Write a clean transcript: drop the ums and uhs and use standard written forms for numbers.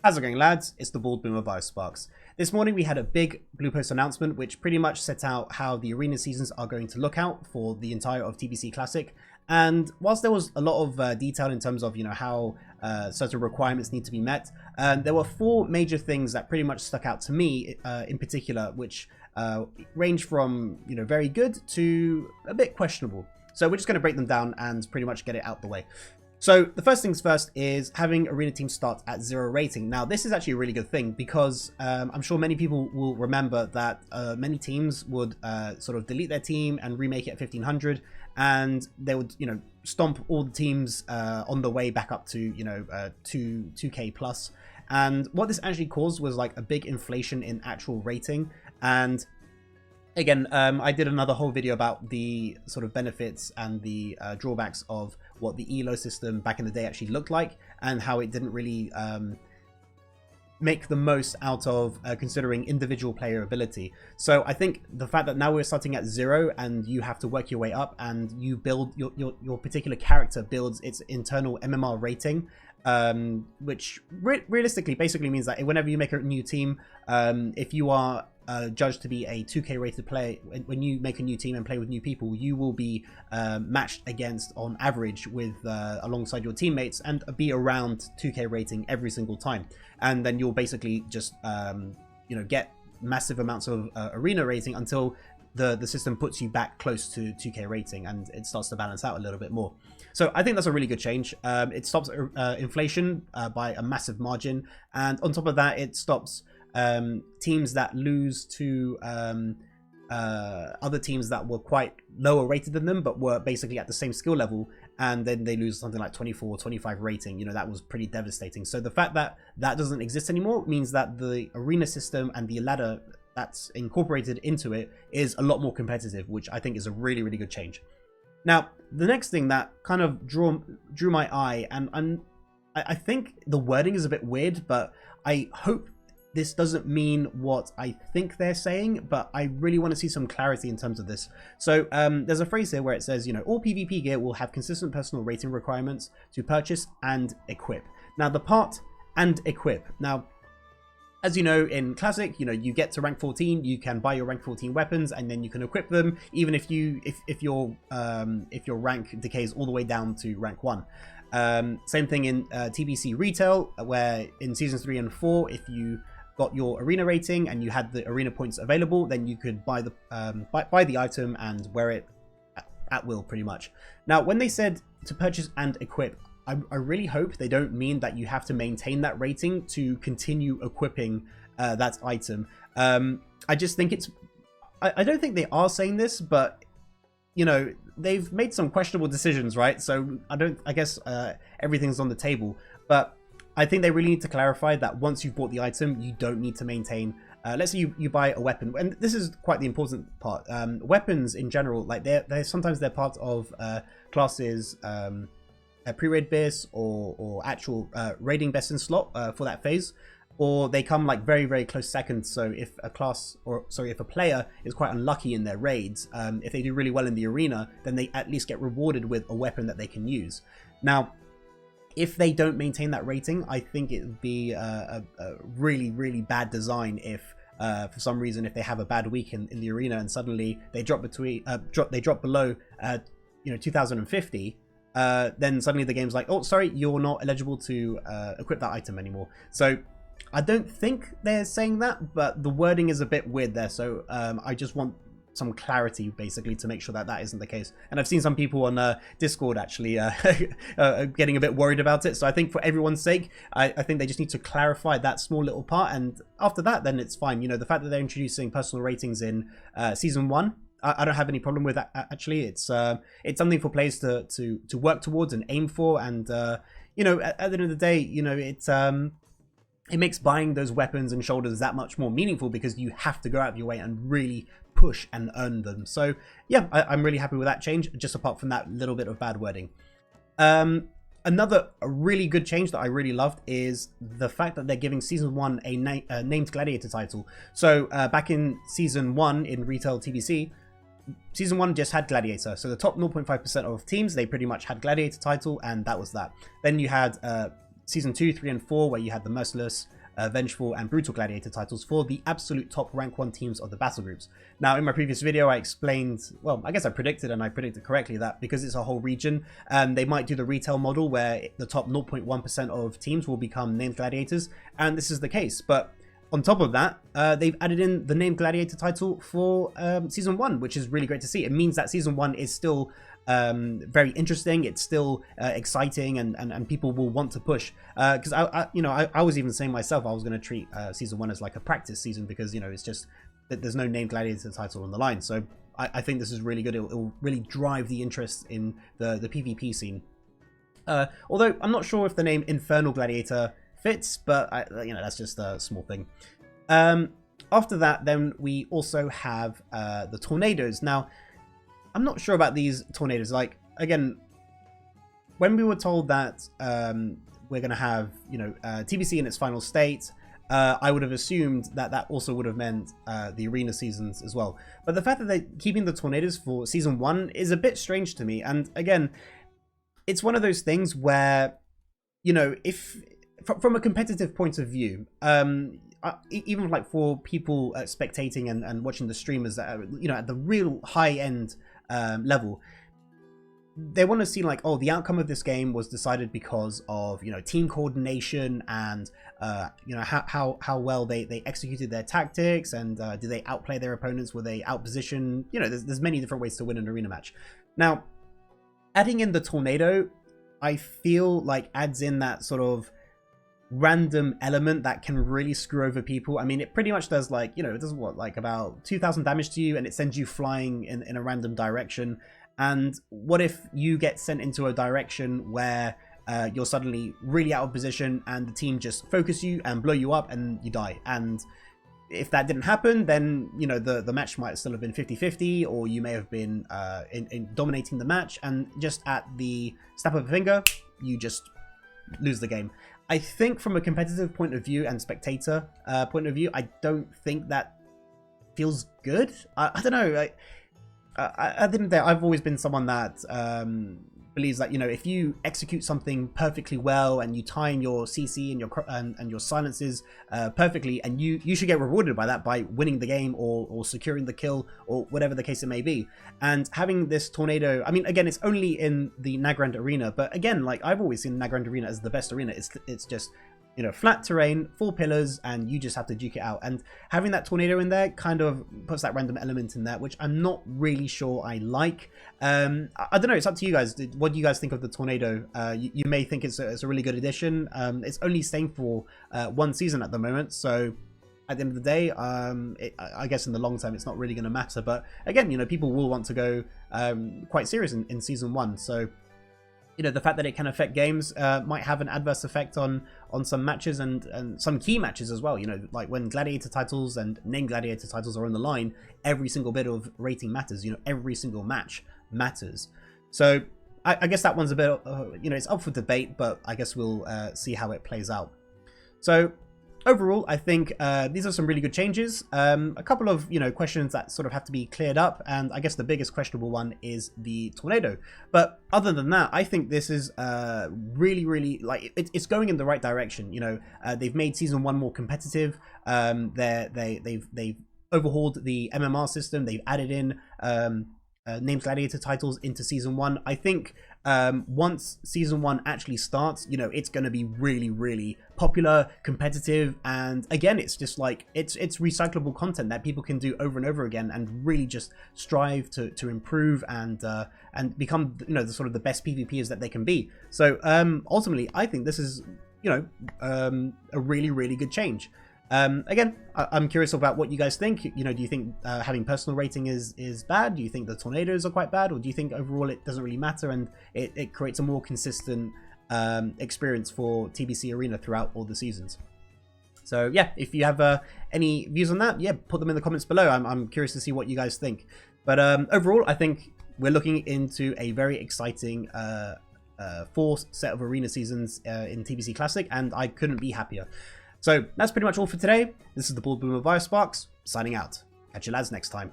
How's it going, lads? It's the Bald Boomer Biosparks. This morning we had a big Blue Post announcement which pretty much set out how the arena seasons are going to look out for the entire of TBC Classic. And whilst there was a lot of detail in terms of how certain requirements need to be met, there were four major things that pretty much stuck out to me in particular, which range from very good to a bit questionable. So we're just going to break them down and pretty much get it out the way. So the first things first is having arena teams start at 0 rating. Now this is actually a really good thing because I'm sure many people will remember that many teams would sort of delete their team and remake it at 1500, and they would stomp all the teams on the way back up to 2k plus. And what this actually caused was like a big inflation in actual rating. And again, I did another whole video about the sort of benefits and the drawbacks of what the ELO system back in the day actually looked like, and how it didn't really make the most out of considering individual player ability. So I think the fact that now we're starting at 0 and you have to work your way up, and you build your particular character builds its internal MMR rating, which realistically basically means that whenever you make a new team, if you are judged to be a 2k rated player, when you make a new team and play with new people, you will be matched against on average with alongside your teammates and be around 2k rating every single time. And then you'll basically just get massive amounts of arena rating until the system puts you back close to 2k rating and it starts to balance out a little bit more. So I think that's a really good change. It stops inflation by a massive margin, and on top of that it stops teams that lose to other teams that were quite lower rated than them but were basically at the same skill level, and then they lose something like 24 or 25 rating. That was pretty devastating. So the fact that that doesn't exist anymore means that the arena system and the ladder that's incorporated into it is a lot more competitive, which I think is a really, really good change. Now the next thing that kind of drew my eye, and I think the wording is a bit weird, but I hope this doesn't mean what I think they're saying, but I really want to see some clarity in terms of this. So there's a phrase here where it says, all PvP gear will have consistent personal rating requirements to purchase and equip. Now the part "and equip", now as you know, in Classic, you get to rank 14, you can buy your rank 14 weapons, and then you can equip them, even if your rank decays all the way down to rank 1. Same thing in TBC Retail, where in seasons 3 and 4, if you got your arena rating and you had the arena points available, then you could buy the item and wear it at will, pretty much. Now, when they said to purchase and equip, I really hope they don't mean that you have to maintain that rating to continue equipping that item. I just think I don't think they are saying this, but they've made some questionable decisions, right? So I guess everything's on the table, but I think they really need to clarify that once you've bought the item, you don't need to maintain. Let's say you buy a weapon, and this is quite the important part. Weapons in general, like sometimes they're part of classes. Pre-raid base or actual raiding best in slot for that phase, or they come like very, very close second. So if if a player is quite unlucky in their raids, if they do really well in the arena, then they at least get rewarded with a weapon that they can use. Now if they don't maintain that rating, I think it would be a really, really bad design if for some reason, if they have a bad week in the arena and suddenly they drop below 2050, then suddenly the game's like, oh sorry, you're not eligible to equip that item anymore. So I don't think they're saying that, but the wording is a bit weird there. So I just want some clarity basically to make sure that that isn't the case. And I've seen some people on Discord actually getting a bit worried about it. So I think for everyone's sake, I think they just need to clarify that small little part, and after that then it's fine. The fact that they're introducing personal ratings in season 1, I don't have any problem with that. Actually, it's something for players to work towards and aim for, and at the end of the day, it makes buying those weapons and shoulders that much more meaningful because you have to go out of your way and really push and earn them. So yeah, I'm really happy with that change, just apart from that little bit of bad wording. Another really good change that I really loved is the fact that they're giving Season 1 a named Gladiator title. So back in Season 1 in Retail TBC, Season 1 just had Gladiator. So the top 0.5% of teams, they pretty much had Gladiator title, and that was that. Then you had Season 2, 3, and 4, where you had the Merciless, Vengeful, and Brutal Gladiator titles for the absolute top rank 1 teams of the battle groups. Now, in my previous video, I explained, well, I guess I predicted, and I predicted correctly, that because it's a whole region, they might do the retail model where the top 0.1% of teams will become named gladiators, and this is the case. But on top of that, they've added in the named gladiator title for Season 1, which is really great to see. It means that Season 1 is still very interesting. It's still exciting, and people will want to push, because I was even saying myself I was going to treat Season 1 as like a practice season, because it's just that there's no named gladiator title on the line. So I think this is really good. It'll really drive the interest in the PvP scene, although I'm not sure if the name Infernal Gladiator fits, but that's just a small thing. After that, then we also have the tornadoes. Now, I'm not sure about these tornadoes. Like, again, when we were told that we're going to have, TBC in its final state, I would have assumed that that also would have meant the arena seasons as well. But the fact that they're keeping the tornadoes for Season 1 is a bit strange to me. And again, it's one of those things where, if from a competitive point of view, even like for people spectating and watching the streamers that are, at the real high end level, they want to see like, oh, the outcome of this game was decided because of team coordination and how well they executed their tactics, and did they outplay their opponents, were they outpositioned. There's many different ways to win an arena match. Now, adding in the tornado, I feel like adds in that sort of random element that can really screw over people. I mean, it pretty much does, like, it does what, like about 2,000 damage to you, and it sends you flying in a random direction. And what if you get sent into a direction where you're suddenly really out of position, and the team just focus you and blow you up and you die? And if that didn't happen, then the match might still have been 50-50, or you may have been in dominating the match, and just at the snap of a finger you just lose the game. I think from a competitive point of view and spectator point of view, I don't think that feels good. I don't know. I've always been someone that believes that if you execute something perfectly well and you time your CC and your silences perfectly, and you should get rewarded by that, by winning the game or securing the kill or whatever the case it may be. And having this tornado, I mean, again, it's only in the Nagrand arena, but again, like, I've always seen Nagrand arena as the best arena. It's just flat terrain, 4 pillars, and you just have to duke it out. And having that tornado in there kind of puts that random element in there, which I'm not really sure I like. I don't know, it's up to you guys. What do you guys think of the tornado? You may think it's a really good addition. It's only staying for 1 season at the moment, so at the end of the day, I guess in the long term it's not really going to matter. But again, people will want to go quite serious in Season 1, so the fact that it can affect games might have an adverse effect on some matches and some key matches as well. Like when gladiator titles and named gladiator titles are on the line, every single bit of rating matters. Every single match matters. So I guess that one's a bit, it's up for debate, but I guess we'll see how it plays out. So overall, I think these are some really good changes. A couple of questions that sort of have to be cleared up, and I guess the biggest questionable one is the tornado. But other than that, I think this is really, like, it's going in the right direction. They've made Season 1 more competitive. They've overhauled the MMR system. They've added in named gladiator titles into Season 1. I think once Season 1 actually starts, it's going to be really popular, competitive, and again, it's just like it's recyclable content that people can do over and over again and really just strive to improve and become the sort of the best PvPers that they can be. So ultimately, I think this is a really good change. Again, I'm curious about what you guys think. Do you think having personal rating is bad? Do you think the tornadoes are quite bad? Or do you think overall it doesn't really matter and it creates a more consistent experience for TBC Arena throughout all the seasons? So yeah, if you have any views on that, yeah, put them in the comments below. I'm curious to see what you guys think. But overall, I think we're looking into a very exciting 4th set of arena seasons in TBC Classic, and I couldn't be happier. So that's pretty much all for today. This is the Bald Boomer Biosparks, signing out. Catch you lads next time.